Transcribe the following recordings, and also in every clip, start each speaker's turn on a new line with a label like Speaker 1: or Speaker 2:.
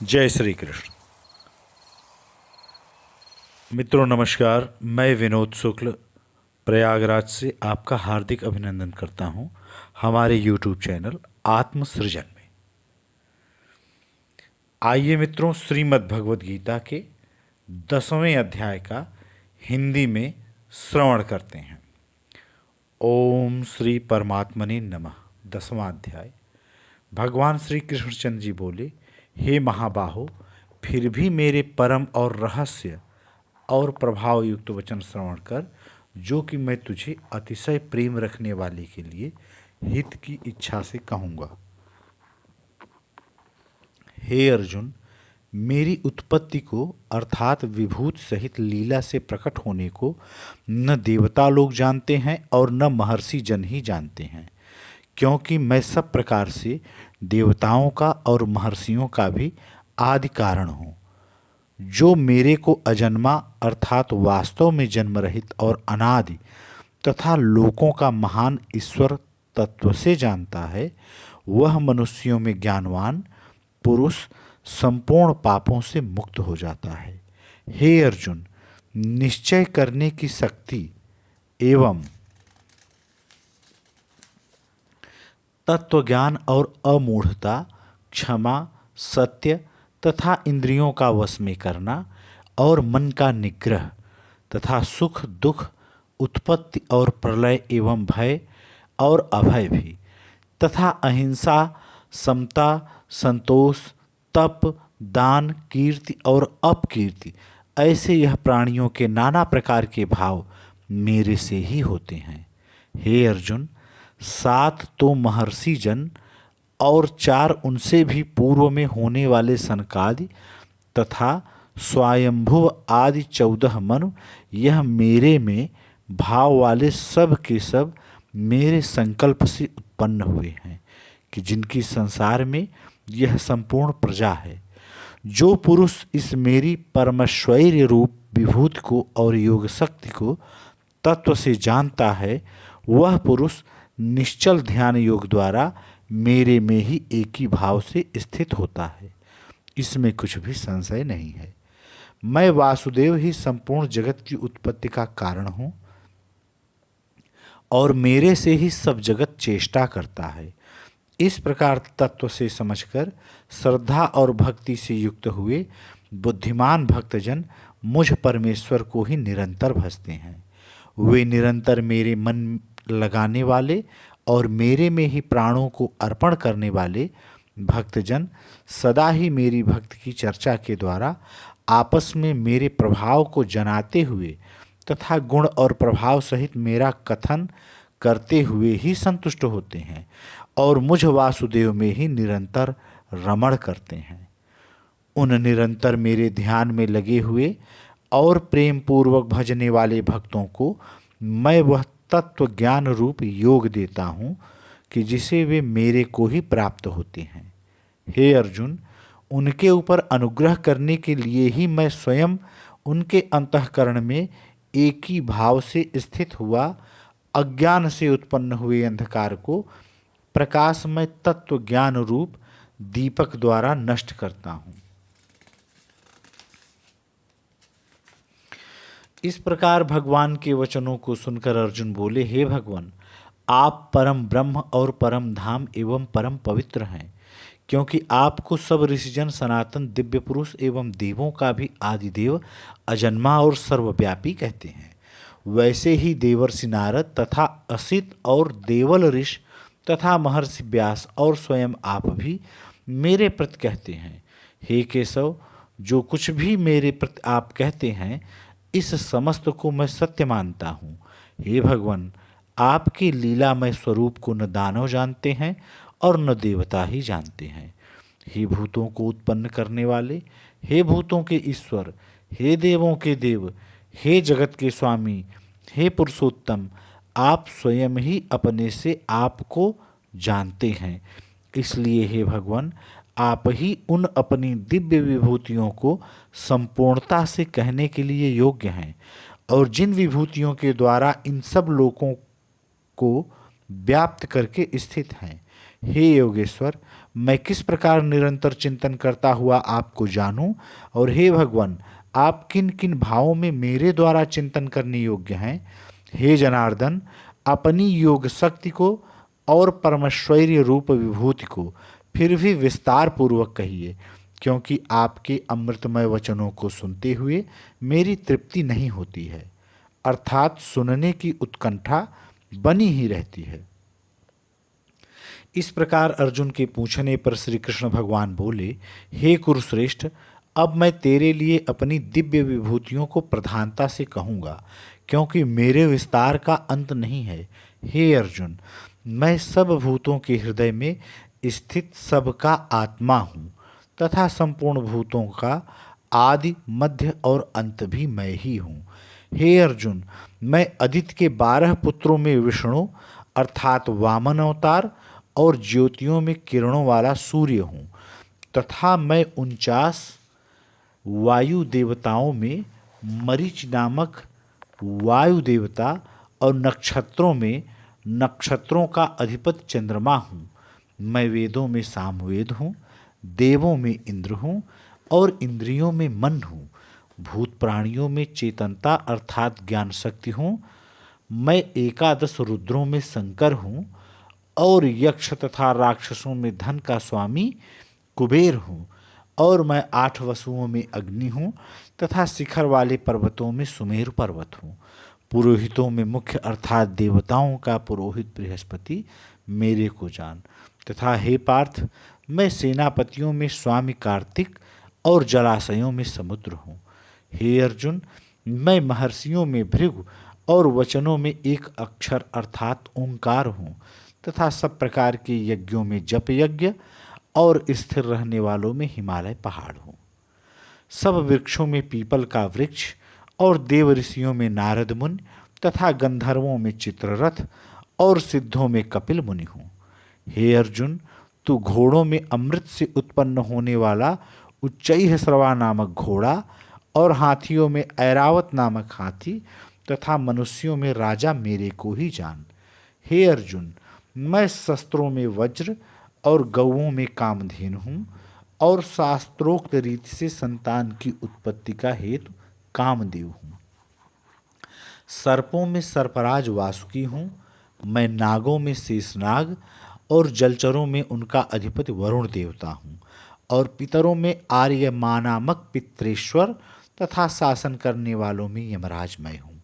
Speaker 1: जय श्री कृष्ण। मित्रों नमस्कार, मैं विनोद शुक्ल प्रयागराज से आपका हार्दिक अभिनंदन करता हूं हमारे यूट्यूब चैनल आत्मसृजन में। आइए मित्रों, श्रीमद् भगवद गीता के 10वें अध्याय का हिंदी में श्रवण करते हैं। ओम श्री परमात्मने नमः। 10वां अध्याय। भगवान श्री कृष्णचंद्र जी बोले, हे महाबाहो, फिर भी मेरे परम और रहस्य और प्रभाव युक्त वचन श्रवण कर, जो कि मैं तुझे अतिशय प्रेम रखने वाले के लिए हित की इच्छा से कहूँगा। हे अर्जुन, मेरी उत्पत्ति को अर्थात विभूत सहित लीला से प्रकट होने को न देवता लोग जानते हैं और न महर्षि जन ही जानते हैं, क्योंकि मैं सब प्रकार से देवताओं का और महर्षियों का भी आदि कारण हूँ। जो मेरे को अजन्मा अर्थात वास्तव में जन्म रहित और अनादि तथा लोकों का महान ईश्वर तत्व से जानता है, वह मनुष्यों में ज्ञानवान पुरुष संपूर्ण पापों से मुक्त हो जाता है। हे अर्जुन, निश्चय करने की शक्ति एवं तत्वज्ञान और अमूढ़ता, क्षमा, सत्य तथा इंद्रियों का वश में करना और मन का निग्रह तथा सुख दुख, उत्पत्ति और प्रलय एवं भय और अभय भी, तथा अहिंसा, समता, संतोष, तप, दान, कीर्ति और अपकीर्ति, ऐसे यह प्राणियों के नाना प्रकार के भाव मेरे से ही होते हैं। हे अर्जुन, 7 तो महर्षि जन और 4 उनसे भी पूर्व में होने वाले सनकादि तथा स्वयंभुव आदि 14 मनु, यह मेरे में भाव वाले सब के सब मेरे संकल्प से उत्पन्न हुए हैं, कि जिनकी संसार में यह संपूर्ण प्रजा है। जो पुरुष इस मेरी परमश्वैर्य रूप विभूति को और योग शक्ति को तत्व से जानता है, वह पुरुष निश्चल ध्यान योग द्वारा मेरे में ही एक ही भाव से स्थित होता है। इसमें कुछ भी संशय नहीं है। मैं वासुदेव ही संपूर्ण जगत की उत्पत्ति का कारण हूँ और मेरे से ही सब जगत चेष्टा करता है। इस प्रकार तत्व से समझकर श्रद्धा और भक्ति से युक्त हुए बुद्धिमान भक्तजन मुझ परमेश्वर को ही निरंतर भजते हैं। वे निरंतर मेरे मन लगाने वाले और मेरे में ही प्राणों को अर्पण करने वाले भक्तजन सदा ही मेरी भक्ति की चर्चा के द्वारा आपस में मेरे प्रभाव को जनाते हुए तथा गुण और प्रभाव सहित मेरा कथन करते हुए ही संतुष्ट होते हैं और मुझ वासुदेव में ही निरंतर रमण करते हैं। उन निरंतर मेरे ध्यान में लगे हुए और प्रेम पूर्वक भजने वाले भक्तों को मैं वह तत्व ज्ञान रूप योग देता हूँ कि जिसे वे मेरे को ही प्राप्त होते हैं। हे अर्जुन, उनके ऊपर अनुग्रह करने के लिए ही मैं स्वयं उनके अंतःकरण में एक ही भाव से स्थित हुआ अज्ञान से उत्पन्न हुए अंधकार को प्रकाशमय तत्व ज्ञान रूप दीपक द्वारा नष्ट करता हूँ। इस प्रकार भगवान के वचनों को सुनकर अर्जुन बोले, हे भगवान, आप परम ब्रह्म और परम धाम एवं परम पवित्र हैं, क्योंकि आपको सब ऋषिजन सनातन दिव्य पुरुष एवं देवों का भी आदिदेव, अजन्मा और सर्वव्यापी कहते हैं। वैसे ही देवर्षि नारद तथा असित और देवल ऋषि तथा महर्षि व्यास और स्वयं आप भी मेरे प्रति कहते हैं। हे केशव, जो कुछ भी मेरे प्रति आप कहते हैं, इस समस्त को मैं सत्य मानता हूँ। हे भगवान, आपके लीलामय स्वरूप को न दानव जानते हैं और न देवता ही जानते हैं। हे भूतों को उत्पन्न करने वाले, हे भूतों के ईश्वर, हे देवों के देव, हे जगत के स्वामी, हे पुरुषोत्तम, आप स्वयं ही अपने से आपको जानते हैं। इसलिए हे भगवान, आप ही उन अपनी दिव्य विभूतियों को संपूर्णता से कहने के लिए योग्य हैं और जिन विभूतियों के द्वारा इन सब लोकों को व्याप्त करके स्थित हैं। हे योगेश्वर, मैं किस प्रकार निरंतर चिंतन करता हुआ आपको जानूं, और हे भगवान, आप किन किन भावों में मेरे द्वारा चिंतन करने योग्य हैं। हे जनार्दन, अपनी योग शक्ति को और परमेश्वरीय रूप विभूति को फिर भी विस्तार पूर्वक कहिए, क्योंकि आपके अमृतमय वचनों को सुनते हुए मेरी तृप्ति नहीं होती है, अर्थात सुनने की उत्कंठा बनी ही रहती है। इस प्रकार अर्जुन के पूछने पर श्री कृष्ण भगवान बोले, हे कुरुश्रेष्ठ, अब मैं तेरे लिए अपनी दिव्य विभूतियों को प्रधानता से कहूँगा, क्योंकि मेरे विस्तार का अंत नहीं है। हे अर्जुन, मैं सब भूतों के हृदय में स्थित सबका आत्मा हूँ, तथा संपूर्ण भूतों का आदि मध्य और अंत भी मैं ही हूँ। हे अर्जुन, मैं आदित्य के 12 पुत्रों में विष्णु अर्थात वामन अवतार और ज्योतियों में किरणों वाला सूर्य हूँ, तथा मैं 49 वायु देवताओं में मरीच नामक वायु देवता और नक्षत्रों में नक्षत्रों का अधिपति चंद्रमा हूँ। मैं वेदों में सामवेद हूँ, देवों में इंद्र हूँ और इंद्रियों में मन हूँ। भूत प्राणियों में चेतनता अर्थात ज्ञान शक्ति हूँ। मैं 11 रुद्रों में शंकर हूँ और यक्ष तथा राक्षसों में धन का स्वामी कुबेर हूँ। और मैं 8 वसुओं में अग्नि हूँ तथा शिखर वाले पर्वतों में सुमेरु पर्वत हूँ। पुरोहितों में मुख्य अर्थात देवताओं का पुरोहित बृहस्पति मेरे को जान। तथा हे पार्थ, मैं सेनापतियों में स्वामी कार्तिक और जलाशयों में समुद्र हूँ। हे अर्जुन, मैं महर्षियों में भृगु और वचनों में एक अक्षर अर्थात ओंकार हूँ, तथा सब प्रकार के यज्ञों में जप यज्ञ और स्थिर रहने वालों में हिमालय पहाड़ हूँ। सब वृक्षों में पीपल का वृक्ष और देव ऋषियों में नारद मुनि तथा गंधर्वों में चित्ररथ और सिद्धों में कपिल मुनि हूँ। हे अर्जुन, तू घोड़ों में अमृत से उत्पन्न होने वाला उच्चैः श्रवा नामक घोड़ा और हाथियों में ऐरावत नामक हाथी तथा मनुष्यों में राजा मेरे को ही जान। हे अर्जुन, मैं शस्त्रों में वज्र और गौओं में कामधेनु हूँ और शास्त्रोक्त रीति से संतान की उत्पत्ति का हेतु कामदेव हूँ। सर्पों में सर्पराज वासुकी हूँ। मैं नागों में शेषनाग और जलचरों में उनका अधिपति वरुण देवता हूँ और पितरों में आर्यमानामक पितरेश्वर तथा शासन करने वालों में यमराज मैं हूँ।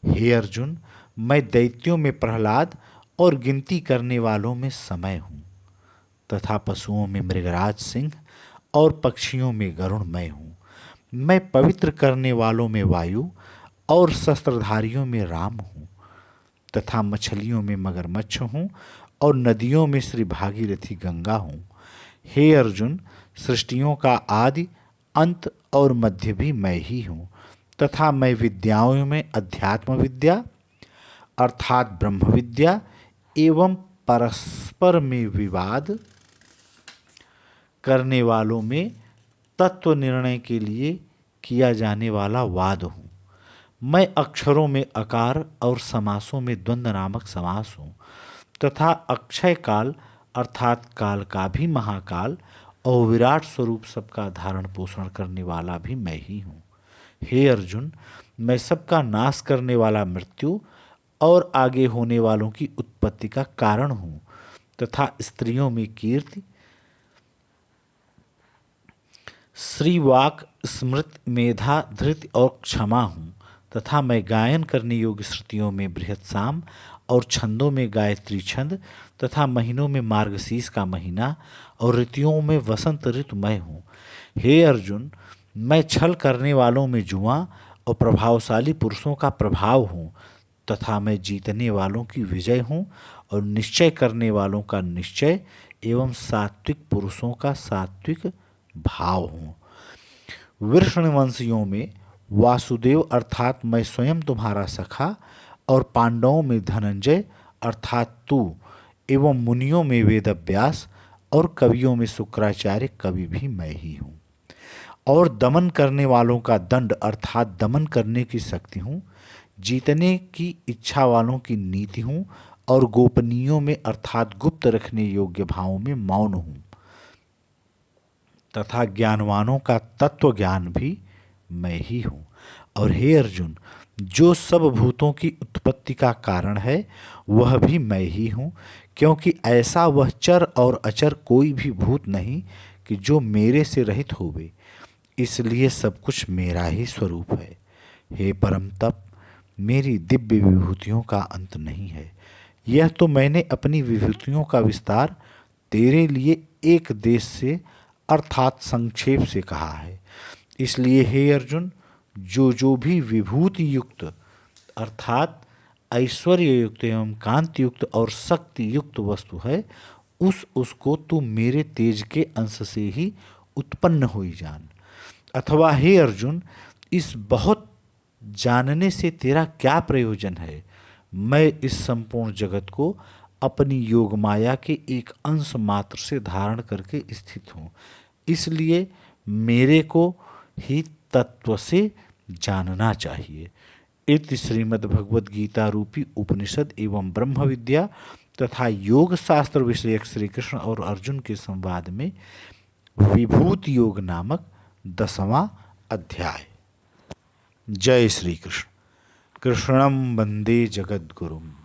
Speaker 1: हे अर्जुन, मैं दैत्यों में प्रहलाद और गिनती करने वालों में समय हूँ तथा पशुओं में मृगराज सिंह और पक्षियों में गरुण मैं हूँ। मैं पवित्र करने वालों में वायु और शस्त्रधारियों में राम हूँ तथा मछलियों में मगरमच्छ हूँ और नदियों में श्री भागीरथी गंगा हूँ। हे अर्जुन, सृष्टियों का आदि अंत और मध्य भी मैं ही हूँ तथा मैं विद्याओं में अध्यात्म विद्या अर्थात ब्रह्म विद्या एवं परस्पर में विवाद करने वालों में तत्व निर्णय के लिए किया जाने वाला वाद हूँ। मैं अक्षरों में अकार और समासों में द्वंद्व नामक समास हूँ तथा अक्षय काल अर्थात काल का भी महाकाल और विराट स्वरूप सबका धारण पोषण करने वाला भी मैं ही हूँ। हे अर्जुन, मैं सबका नाश करने वाला मृत्यु और आगे होने वालों की उत्पत्ति का कारण हूँ तथा स्त्रियों में कीर्ति श्रीवाक स्मृति मेधा धृति और क्षमा हूँ तथा मैं गायन करने योग्य श्रुतियों में बृहत साम और छंदों में गायत्री छंद तथा महीनों में मार्गशीर्ष का महीना और ऋतुओं में वसंत ऋतु मैं हूँ। हे अर्जुन, मैं छल करने वालों में जुआ और प्रभावशाली पुरुषों का प्रभाव हूँ तथा मैं जीतने वालों की विजय हूँ और निश्चय करने वालों का निश्चय एवं सात्विक पुरुषों का सात्विक भाव हूँ। वृषणवंशियों में वासुदेव अर्थात मैं स्वयं तुम्हारा सखा और पांडवों में धनंजय अर्थात तू एवं मुनियों में वेदव्यास और कवियों में शुक्राचार्य कवि भी मैं ही हूँ। और दमन करने वालों का दंड अर्थात दमन करने की शक्ति हूँ। जीतने की इच्छा वालों की नीति हूँ और गोपनीयों में अर्थात गुप्त रखने योग्य भावों में मौन हूँ। तथा ज्ञानवानों का तत्व ज्ञान भी मैं ही हूँ। और हे अर्जुन, जो सब भूतों की उत्पत्ति का कारण है वह भी मैं ही हूँ, क्योंकि ऐसा वह चर और अचर कोई भी भूत नहीं कि जो मेरे से रहित होवे, इसलिए सब कुछ मेरा ही स्वरूप है। हे परम तप, मेरी दिव्य विभूतियों का अंत नहीं है। यह तो मैंने अपनी विभूतियों का विस्तार तेरे लिए एक देश से अर्थात संक्षेप से कहा है। इसलिए हे अर्जुन, जो जो भी विभूति युक्त अर्थात ऐश्वर्य युक्त एवं कांति युक्त और शक्ति युक्त वस्तु है, उसको तू मेरे तेज के अंश से ही उत्पन्न हुई जान। अथवा हे अर्जुन, इस बहुत जानने से तेरा क्या प्रयोजन है? मैं इस संपूर्ण जगत को अपनी योग माया के एक अंश मात्र से धारण करके स्थित हूँ, इसलिए मेरे को ही तत्व से जानना चाहिए। इति श्रीमद् भगवद गीता रूपी उपनिषद एवं ब्रह्म विद्या तथा योग शास्त्र विषयक श्री कृष्ण और अर्जुन के संवाद में विभूति योग नामक 10वां अध्याय। जय श्री कृष्ण। कृष्णं वंदे जगद्गुरुम्।